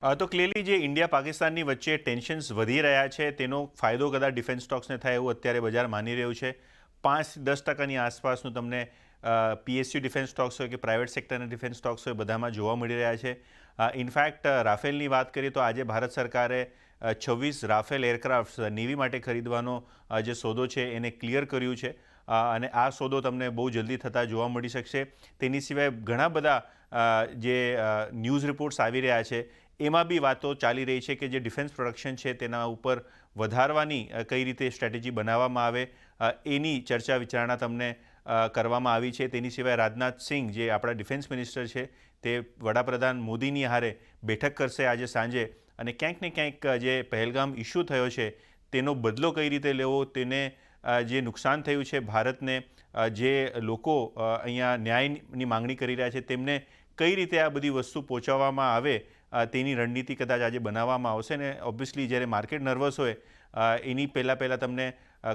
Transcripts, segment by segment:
તો ક્લિયરલી જે ઇન્ડિયા પાકિસ્તાનની વચ્ચે ટેન્શન્સ વધી રહ્યા છે તેનો ફાયદો કદાચ ડિફેન્સ સ્ટોક્સને થાય એવું અત્યારે બજાર માની રહ્યું છે. 5-10% આસપાસનું તમને પીએસયુ ડિફેન્સ સ્ટોક્સ હોય કે પ્રાઇવેટ સેક્ટરના ડિફેન્સ સ્ટોક્સ હોય બધામાં જોવા મળી રહ્યા છે. ઇનફેક્ટ રાફેલની વાત કરીએ તો આજે ભારત સરકારે 26 રાફેલ એરક્રાફ્ટ નેવી માટે ખરીદવાનો જે સોદો છે એને ક્લિયર કર્યું છે અને આ સોદો તમને બહુ જલ્દી થતાં જોવા મળી શકશે. તેની સિવાય ઘણા બધા જે ન્યૂઝ રિપોર્ટ્સ આવી રહ્યા છે એમાં બી વાતો ચાલી રહી છે કે જે ડિફેન્સ પ્રોડક્શન છે તેના ઉપર વધારવાની કઈ રીતે સ્ટ્રેટેજી બનાવવામાં આવે એની ચર્ચા વિચારણા તમને કરવામાં આવી છે. તેની સિવાય રાજનાથ સિંહ જે આપણા ડિફેન્સ મિનિસ્ટર છે તે વડાપ્રધાન મોદીની હારે બેઠક કરશે આજે સાંજે અને ક્યાંક ને ક્યાંક જે પહેલગામ ઇસ્યુ થયો છે તેનો બદલો કઈ રીતે લેવો, તેને જે નુકસાન થયું છે ભારતને, જે લોકો અહીંયા ન્યાયની માંગણી કરી રહ્યા છે તેમને કઈ રીતે આ બધી વસ્તુ પહોંચાડવામાં આવે તેની રણનીતિ કદાચ આજે બનાવવામાં આવશે. ને ઓબ્વિયસલી જ્યારે માર્કેટ નર્વસ હોય એની પહેલાં તમને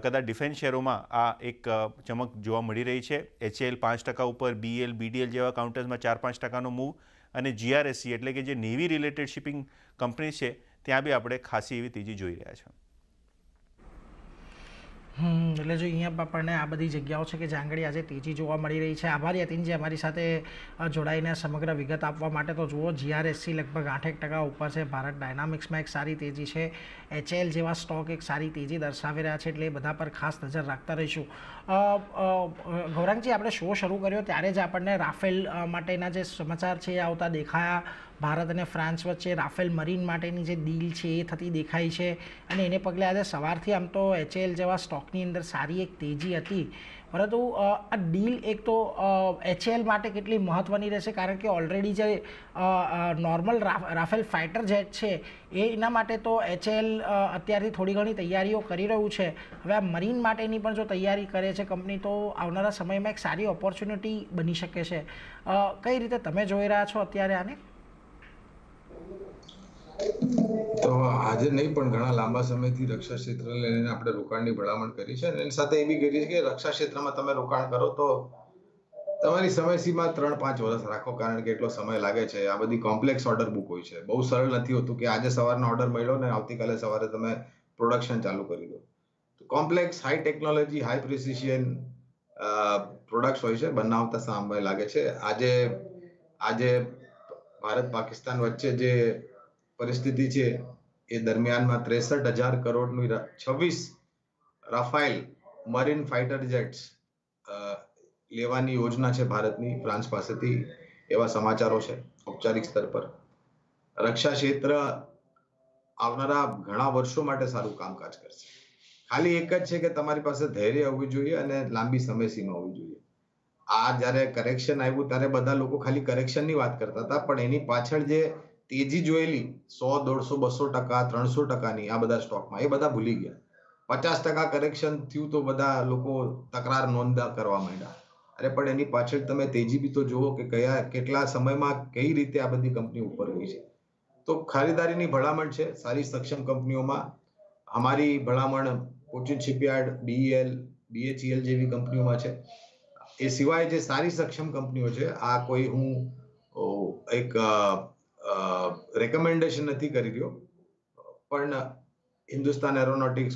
કદાચ ડિફેન્સ શેરોમાં આ એક ચમક જોવા મળી રહી છે. HAL 5% ઉપર, BL, BDL જેવા કાઉન્ટર્સમાં 4-5%નો મૂવ અને GRSC એટલે કે જે નેવી રિલેટેડ શિપિંગ કંપની છે ત્યાં બી આપણે ખાસી એવી તેજી જોઈ રહ્યા છે. એટલે જો અહીંયા આપણને આ બધી જગ્યાઓ છે કે જ્યાં આગળ આજે તેજી જોવા મળી રહી છે. આભાર યતીનજી અમારી સાથે જોડાઈને સમગ્ર વિગત આપવા માટે. તો જુઓ GRSC લગભગ 8% ઉપર છે, ભારત ડાયનામિક્સમાં એક સારી તેજી છે, HAL જેવા સ્ટોક એક સારી તેજી દર્શાવી રહ્યા છે, એટલે એ બધા પર ખાસ નજર રાખતા રહીશું. ગૌરાંગજી, આપણે શો શરૂ કર્યો ત્યારે જ આપણને રાફેલ માટેના જે સમાચાર છે એ આવતા દેખાયા. ભારત અને ફ્રાન્સ વચ્ચે રાફેલ મરીન માટેની જે ડીલ છે એ થતી દેખાય છે અને એને પગલે આજે સવારથી આમ તો HAL જેવા સ્ટોકની અંદર સારી એક તેજી હતી, પરંતુ આ ડીલ એક તો HAL માટે કેટલી મહત્ત્વની રહેશે, કારણ કે ઓલરેડી જે નોર્મલ રાફેલ ફાઇટર જેટ છે એના માટે તો HAL અત્યારથી થોડી ઘણી તૈયારીઓ કરી રહ્યું છે. હવે આ મરીન માટેની પણ જો તૈયારી કરે છે કંપની તો આવનારા સમયમાં એક સારી ઓપોર્ચ્યુનિટી બની શકે છે. કઈ રીતે તમે જોઈ રહ્યા છો અત્યારે આને? તો આજે નહીં પણ ઘણા લાંબા સમયથી રક્ષા ક્ષેત્રને લઈને આપણે રોકાણની ભલામણ કરી છે અને એની સાથે એ બી કરી છે કે રક્ષા ક્ષેત્રમાં તમે રોકાણ કરો તો તમારી સમયસીમા 3-5 વર્ષ રાખો, કારણ કે એટલો સમય લાગે છે. આ બધી કોમ્પ્લેક્સ ઓર્ડર બુક હોય છે, બહુ સરળ નથી હોતું કે આજે સવારનો ઓર્ડર મળ્યો ને આવતીકાલે સવારે તમે પ્રોડક્શન ચાલુ કરી દો. Complex, high technology, high precision products હોય છે, બનાવતા સમય લાગે છે. આજે ભારત પાકિસ્તાન વચ્ચે જે પરિસ્થિતિ છે એ દરમિયાનમાં 63,000 કરોડની 26 રાફેલ મરીન ફાઇટર જેટ્સ લેવાની યોજના છે ભારતની ફ્રાન્સ પાસેથી, એવા સમાચારો છે ઔપચારિક સ્તર પર. રક્ષા ક્ષેત્ર આવનારા ઘણા વર્ષો માટે સારું કામકાજ કરશે. ખાલી એક જ છે કે તમારી પાસે ધૈર્ય હોવું જોઈએ અને લાંબી સમયસીમા હોવી જોઈએ. આ જ્યારે કરેક્શન આવ્યું ત્યારે બધા લોકો ખાલી કરેક્શનની વાત કરતા હતા, પણ એની પાછળ જે તેજી જોયેલી 100, 150, 200%, 300%ની આ બધા સ્ટોકમાં, એ બધા ભૂલી ગયા. 50% કરેક્શન થયું તો બધા લોકો તકરાર નોંધા કરવા માંડ્યા. અરે પણ એની પાછળ તમે તેજી બી તો જુઓ કે કેટલા સમયમાં કઈ રીતે આ બધી કંપની ઉપર ગઈ છે. તો ખરીદારીની ભલામણ છે સારી સક્ષમ કંપનીઓમાં. અમારી ભલામણ કોચિન શિપયાર્ડ, BEL, BHEL જેવી કંપનીઓમાં છે. એ સિવાય જે સારી સક્ષમ કંપનીઓ છે, આ કોઈ હું એક રેકમેન્ડેશન નથી કરી રહ્યો, પણ Hindustan Aeronautics,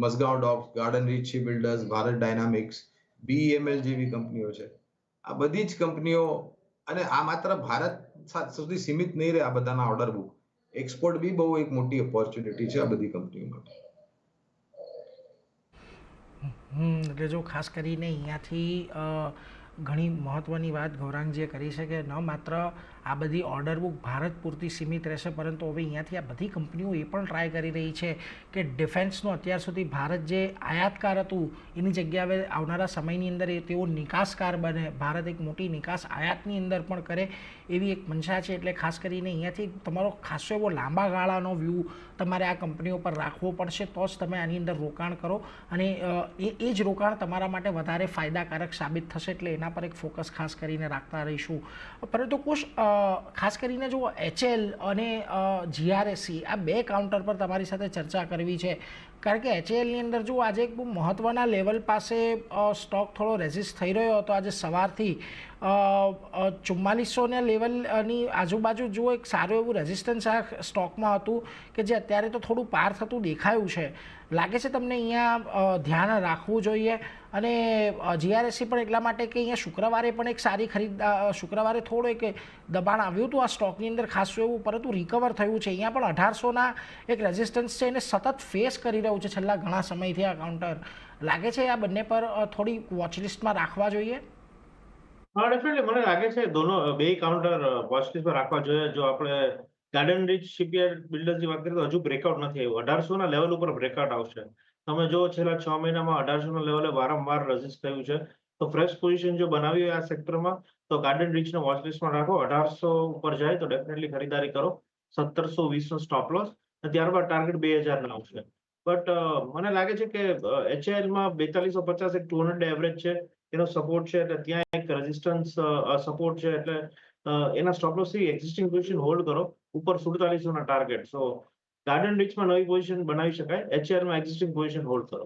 Mazagon Docks, Garden Reach Ship Builders, Bharat Dynamics, BEML જેવી કંપનીઓ છે. આ બધી જ કંપનીઓ, અને આ માત્ર ભારત સુધી સીમિત નહીં રહે આ બધાના ઓર્ડર બુક. એક્સપોર્ટ બી બહુ એક મોટી ઓપોર્ચ્યુનિટી છે આ બધી કંપનીઓ માટે. એટલે જો ખાસ કરીને અહીંયાથી ઘણી મહત્ત્વની વાત ગૌરાંગજીએ કરી છે કે ન માત્ર આ બધી ઓર્ડર બુક ભારત પૂરતી સીમિત રહેશે, પરંતુ હવે અહીંયાથી આ બધી કંપનીઓ એ પણ ટ્રાય કરી રહી છે કે ડિફેન્સનું અત્યાર સુધી ભારત જે આયાતકાર હતું એની જગ્યાએ હવે આવનારા સમયની અંદર તેઓ નિકાસકાર બને, ભારત એક મોટી નિકાસ આયાતની અંદર પણ કરે એવી એક મંશા છે. એટલે ખાસ કરીને અહીંયાથી તમારો ખાસો એવો લાંબા ગાળાનો વ્યૂ તમારે આ કંપનીઓ પર રાખવો પડશે, તો જ તમે આની અંદર રોકાણ કરો અને એ જ રોકાણ તમારા માટે વધારે ફાયદાકારક સાબિત થશે. એટલે એના પર એક ફોકસ ખાસ કરીને રાખતા રહીશું. પરંતુ કુશ ખાસ કરીને જો HAL અને GRSC આ બે કાઉન્ટર પર તમારી સાથે ચર્ચા કરવી છે, કારણ કે HALની અંદર જો આજે એક બહુ મહત્ત્વના લેવલ પાસે સ્ટોક થોડો રેઝિસ્ટ થઈ રહ્યો હતો આજે સવારથી, 4400 લેવલની આજુબાજુ જુઓ એક સારું એવું રેઝિસ્ટન્સ આ સ્ટોકમાં હતું કે જે અત્યારે તો થોડું પાર થતું દેખાયું છે. લાગે છે તમને અહીંયા ધ્યાન રાખવું જોઈએ? અને જીઆરએસસી પણ એટલા માટે કે અહીંયા શુક્રવારે પણ એક સારી શુક્રવારે થોડું એક દબાણ આવ્યું હતું આ સ્ટોકની અંદર ખાસું એવું, પરંતુ રિકવર થયું છે. અહીંયા પણ 1800ના એક રેઝિસ્ટન્સ છે એને સતત ફેસ કરી રહ્યું છે છેલ્લા ઘણા સમયથી આ કાઉન્ટર. લાગે છે આ બંને પર થોડી વોચલિસ્ટમાં રાખવા જોઈએ? હા, ડેફિનેટલી મને લાગે છે બે કાઉન્ટર વોચલિસ્ટમાં રાખવા જોઈએ. જો આપણે ગાર્ડન રીચ શિપયાર્ડ બિલ્ડર્સની વાત કરીએ તો હજુ બ્રેકઆઉટ નથી આવ્યું. 1800ના લેવલ ઉપર બ્રેકઆઉટ આવશે. તમે જો છેલ્લા 6 મહિનામાં 1800ના લેવલે વારંવાર રેઝિસ્ટ થયું છે. તો ફ્રેશ પોઝિશન જો બનાવી હોય આ સેક્ટરમાં તો ગાર્ડન રીચને વોચલિસ્ટમાં રાખો. 1800 ઉપર જાય તો ડેફિનેટલી ખરીદારી કરો. 1720નો સ્ટોપ લોસ અને ત્યારબાદ ટાર્ગેટ 2000 ના આવશે. બટ મને લાગે છે કે HILમાં 4250 એક 200 ડે એવરેજ છે, એનો સપોર્ટ છે, એટલે ત્યાં એક રેઝિસ્ટન્સ સપોર્ટ છે, એટલે એના સ્ટોપ લોસ થી એક્ઝિસ્ટિંગ પોઝિશન હોલ્ડ કરો ઉપર 4700 ના ટાર્ગેટ. સો ગાર્ડન રીચમાં નવી પોઝિશન બનાવી શકાય, HILમાં એક્ઝિસ્ટિંગ પોઝિશન હોલ્ડ કરો.